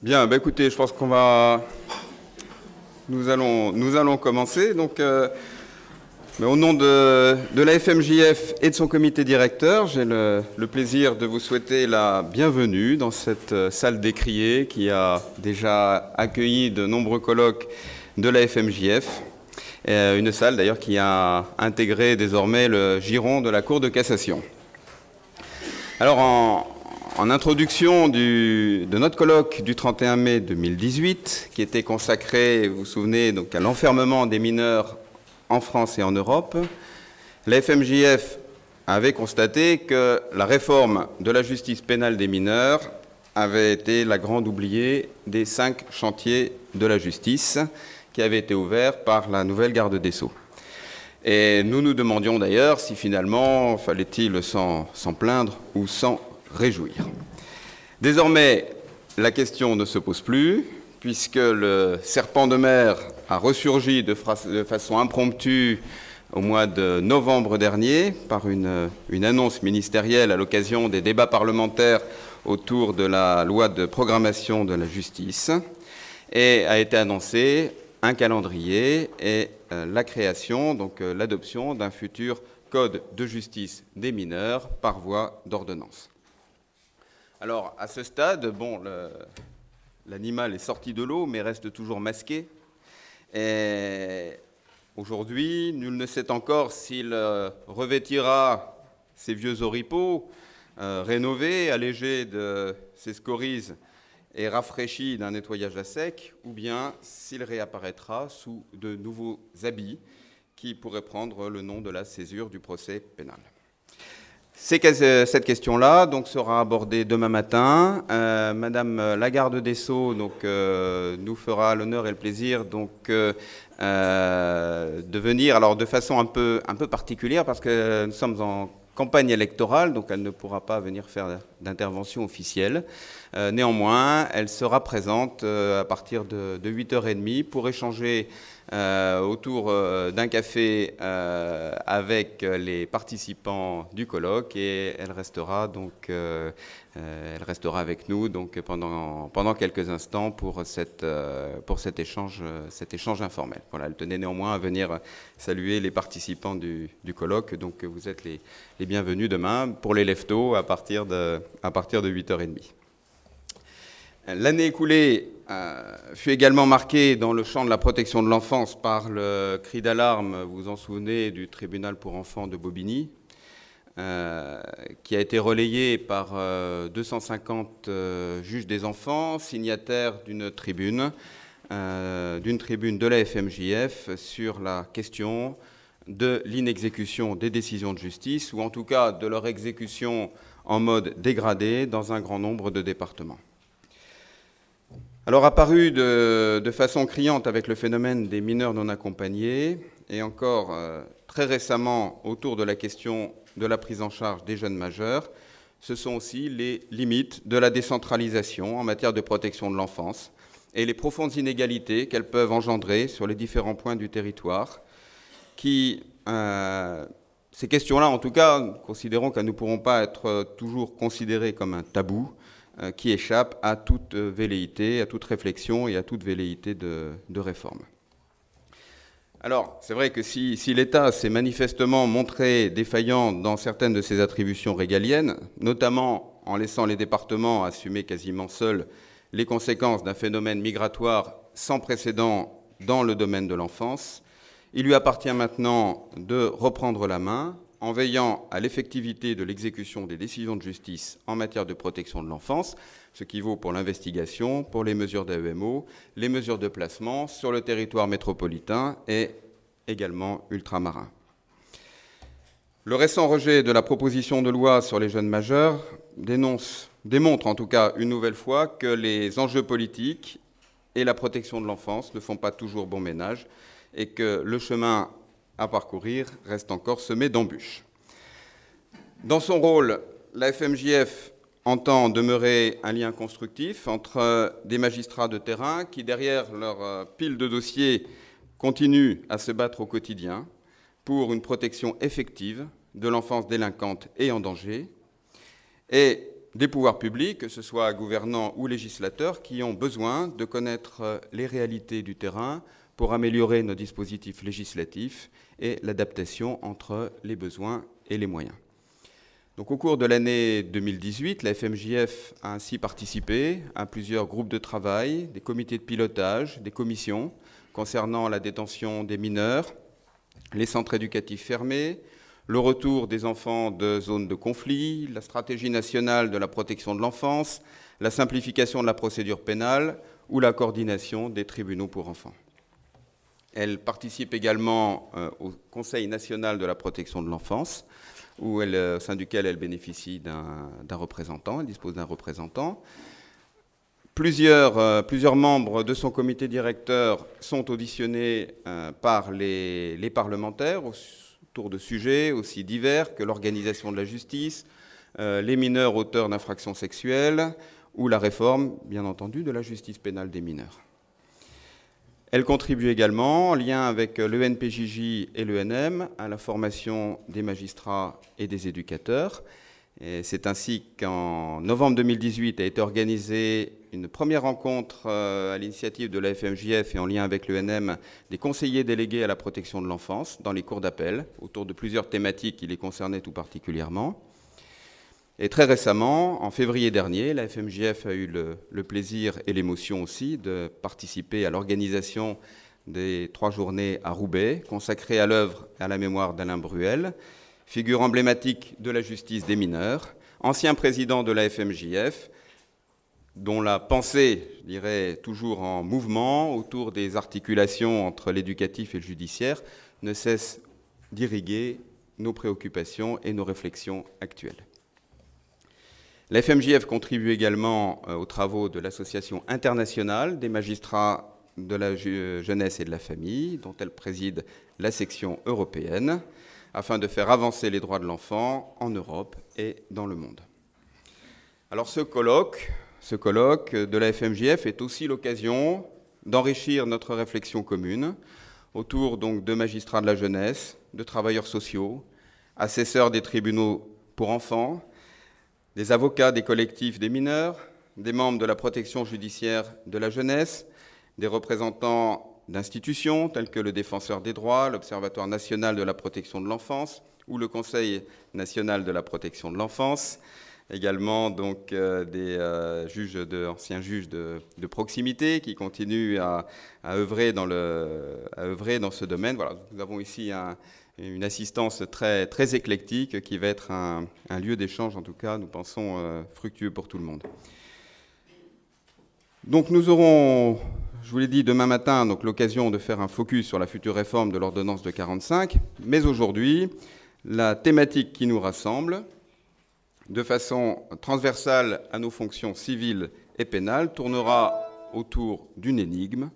Bien, bah écoutez, je pense qu'on va... Nous allons commencer. Donc, mais au nom de la FMJF et de son comité directeur, j'ai le plaisir de vous souhaiter la bienvenue dans cette salle décriée qui a déjà accueilli de nombreux colloques de la FMJF. Une salle d'ailleurs qui a intégré désormais le giron de la Cour de cassation. Alors, en introduction de notre colloque du 31 mai 2018, qui était consacré, vous vous souvenez, donc à l'enfermement des mineurs en France et en Europe, la FMJF avait constaté que la réforme de la justice pénale des mineurs avait été la grande oubliée des 5 chantiers de la justice qui avaient été ouverts par la nouvelle garde des Sceaux. Et nous nous demandions d'ailleurs si finalement fallait-il s'en plaindre ou s'en réjouir. Désormais, la question ne se pose plus, puisque le serpent de mer a ressurgi de façon impromptue au mois de novembre dernier par une annonce ministérielle à l'occasion des débats parlementaires autour de la loi de programmation de la justice, et a été annoncé un calendrier et la création, donc l'adoption d'un futur code de justice des mineurs par voie d'ordonnance. Alors, à ce stade, bon, l'animal est sorti de l'eau, mais reste toujours masqué. Et aujourd'hui, nul ne sait encore s'il revêtira ses vieux oripeaux, rénovés, allégés de ses scories et rafraîchi d'un nettoyage à sec, ou bien s'il réapparaîtra sous de nouveaux habits qui pourraient prendre le nom de la césure du procès pénal. Cette question-là donc, sera abordée demain matin. Madame la garde des Sceaux donc, nous fera l'honneur et le plaisir donc, de venir alors, de façon un peu particulière parce que nous sommes en campagne électorale, donc elle ne pourra pas venir faire d'intervention officielle. Néanmoins, elle sera présente à partir de 8h30 pour échanger autour d'un café avec les participants du colloque et elle restera avec nous donc pendant quelques instants pour cet échange informel. Voilà, elle tenait néanmoins à venir saluer les participants du colloque, donc vous êtes les bienvenus demain pour les leftos à partir de 8h30. L'année écoulée fut également marquée dans le champ de la protection de l'enfance par le cri d'alarme, vous vous en souvenez, du tribunal pour enfants de Bobigny, qui a été relayé par 250 juges des enfants, signataires d'une tribune de la FMJF sur la question de l'inexécution des décisions de justice, ou en tout cas de leur exécution en mode dégradé dans un grand nombre de départements. Alors, apparu de façon criante avec le phénomène des mineurs non accompagnés, et encore très récemment autour de la question de la prise en charge des jeunes majeurs, ce sont aussi les limites de la décentralisation en matière de protection de l'enfance et les profondes inégalités qu'elles peuvent engendrer sur les différents points du territoire, ces questions-là, en tout cas, considérons qu'elles ne pourront pas être toujours considérées comme un tabou, qui échappe à toute velléité, à toute réflexion et à toute velléité de réforme. Alors, c'est vrai que si l'État s'est manifestement montré défaillant dans certaines de ses attributions régaliennes, notamment en laissant les départements assumer quasiment seuls les conséquences d'un phénomène migratoire sans précédent dans le domaine de l'enfance, il lui appartient maintenant de reprendre la main en veillant à l'effectivité de l'exécution des décisions de justice en matière de protection de l'enfance, ce qui vaut pour l'investigation, pour les mesures d'AEMO, les mesures de placement sur le territoire métropolitain et également ultramarin. Le récent rejet de la proposition de loi sur les jeunes majeurs démontre en tout cas une nouvelle fois que les enjeux politiques et la protection de l'enfance ne font pas toujours bon ménage et que le chemin à parcourir reste encore semé d'embûches. Dans son rôle, la FMJF entend demeurer un lien constructif entre des magistrats de terrain qui, derrière leur pile de dossiers, continuent à se battre au quotidien pour une protection effective de l'enfance délinquante et en danger, et des pouvoirs publics, que ce soit gouvernants ou législateurs, qui ont besoin de connaître les réalités du terrain pour améliorer nos dispositifs législatifs et l'adaptation entre les besoins et les moyens. Donc, au cours de l'année 2018, la FMJF a ainsi participé à plusieurs groupes de travail, des comités de pilotage, des commissions concernant la détention des mineurs, les centres éducatifs fermés, le retour des enfants de zones de conflit, la stratégie nationale de la protection de l'enfance, la simplification de la procédure pénale ou la coordination des tribunaux pour enfants. Elle participe également au Conseil national de la protection de l'enfance, au sein duquel elle bénéficie d'un représentant, elle dispose d'un représentant. Plusieurs membres de son comité directeur sont auditionnés par les parlementaires autour de sujets aussi divers que l'organisation de la justice, les mineurs auteurs d'infractions sexuelles ou la réforme, bien entendu, de la justice pénale des mineurs. Elle contribue également, en lien avec l'ENPJJ et l'ENM, à la formation des magistrats et des éducateurs. C'est ainsi qu'en novembre 2018 a été organisée une première rencontre à l'initiative de la FMJF et en lien avec l'ENM des conseillers délégués à la protection de l'enfance dans les cours d'appel, autour de plusieurs thématiques qui les concernaient tout particulièrement. Et très récemment, en février dernier, la FMJF a eu le plaisir et l'émotion aussi de participer à l'organisation des 3 journées à Roubaix, consacrées à l'œuvre et à la mémoire d'Alain Bruel, figure emblématique de la justice des mineurs, ancien président de la FMJF, dont la pensée, je dirais, toujours en mouvement autour des articulations entre l'éducatif et le judiciaire, ne cesse d'irriguer nos préoccupations et nos réflexions actuelles. La FMJF contribue également aux travaux de l'Association internationale des magistrats de la jeunesse et de la famille, dont elle préside la section européenne, afin de faire avancer les droits de l'enfant en Europe et dans le monde. Alors ce colloque de la FMJF est aussi l'occasion d'enrichir notre réflexion commune autour donc de magistrats de la jeunesse, de travailleurs sociaux, assesseurs des tribunaux pour enfants, des avocats des collectifs des mineurs, des membres de la protection judiciaire de la jeunesse, des représentants d'institutions telles que le Défenseur des droits, l'Observatoire national de la protection de l'enfance ou le Conseil national de la protection de l'enfance, également donc des anciens juges de proximité qui continuent à œuvrer dans ce domaine. Voilà, nous avons ici une assistance très, très éclectique qui va être un lieu d'échange, en tout cas, nous pensons, fructueux pour tout le monde. Donc nous aurons, je vous l'ai dit, demain matin, l'occasion de faire un focus sur la future réforme de l'ordonnance de 45, mais aujourd'hui, la thématique qui nous rassemble, de façon transversale à nos fonctions civiles et pénales, tournera autour d'une énigme.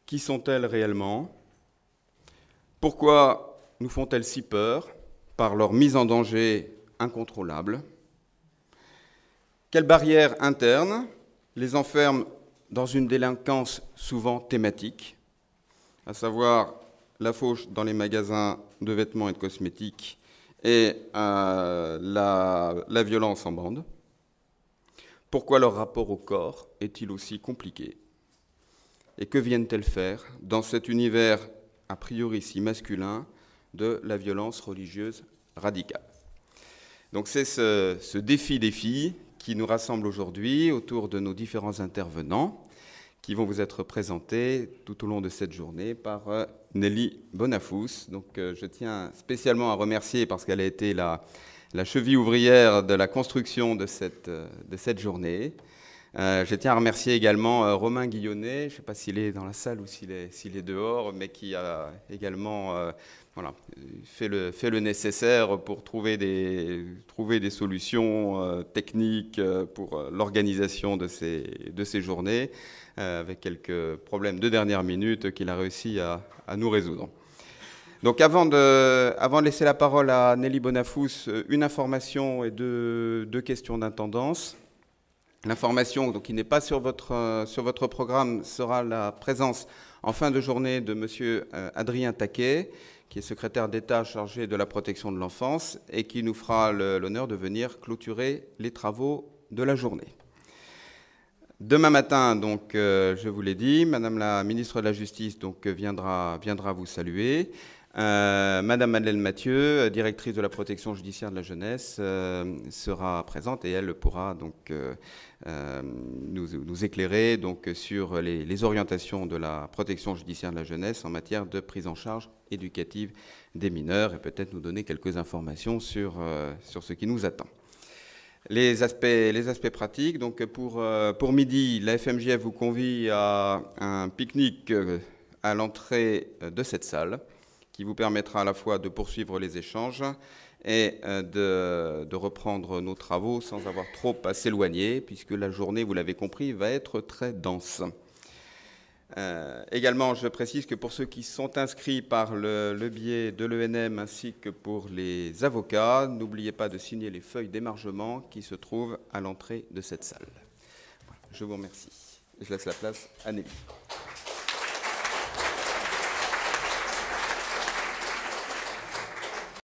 Qui sont-elles réellement ? Pourquoi nous font-elles si peur par leur mise en danger incontrôlable ? Quelles barrières internes les enferment dans une délinquance souvent thématique, à savoir la fauche dans les magasins de vêtements et de cosmétiques et la violence en bande? Pourquoi leur rapport au corps est-il aussi compliqué? Et que viennent-elles faire dans cet univers a priori si masculin de la violence religieuse radicale? Donc c'est ce défi des filles qui nous rassemble aujourd'hui autour de nos différents intervenants qui vont vous être présentés tout au long de cette journée par Nelly Bonafous. Donc je tiens spécialement à remercier, parce qu'elle a été la cheville ouvrière de la construction de cette journée. Je tiens à remercier également Romain Guillonnet, je ne sais pas s'il est dans la salle ou s'il est dehors, mais qui a également fait le nécessaire pour trouver des solutions techniques pour l'organisation de ces journées, avec quelques problèmes de dernière minute qu'il a réussi à nous résoudre. Donc avant de laisser la parole à Nelly Bonafous, une information et deux questions d'intendance. L'information qui n'est pas sur votre programme sera la présence en fin de journée de M. Adrien Taquet, qui est secrétaire d'État chargé de la protection de l'enfance et qui nous fera l'honneur de venir clôturer les travaux de la journée. Demain matin, donc, je vous l'ai dit, Madame la ministre de la Justice donc, viendra vous saluer. Madame Madeleine Mathieu, directrice de la protection judiciaire de la jeunesse, sera présente et elle pourra donc, nous éclairer donc, sur les orientations de la protection judiciaire de la jeunesse en matière de prise en charge éducative des mineurs et peut-être nous donner quelques informations sur ce qui nous attend. Les aspects pratiques, donc pour midi, la FMJF vous convie à un pique-nique à l'entrée de cette salle qui vous permettra à la fois de poursuivre les échanges et de reprendre nos travaux sans avoir trop à s'éloigner, puisque la journée, vous l'avez compris, va être très dense. Également, je précise que pour ceux qui sont inscrits par le biais de l'ENM ainsi que pour les avocats, n'oubliez pas de signer les feuilles d'émargement qui se trouvent à l'entrée de cette salle. Voilà, je vous remercie. Je laisse la place à Nelly.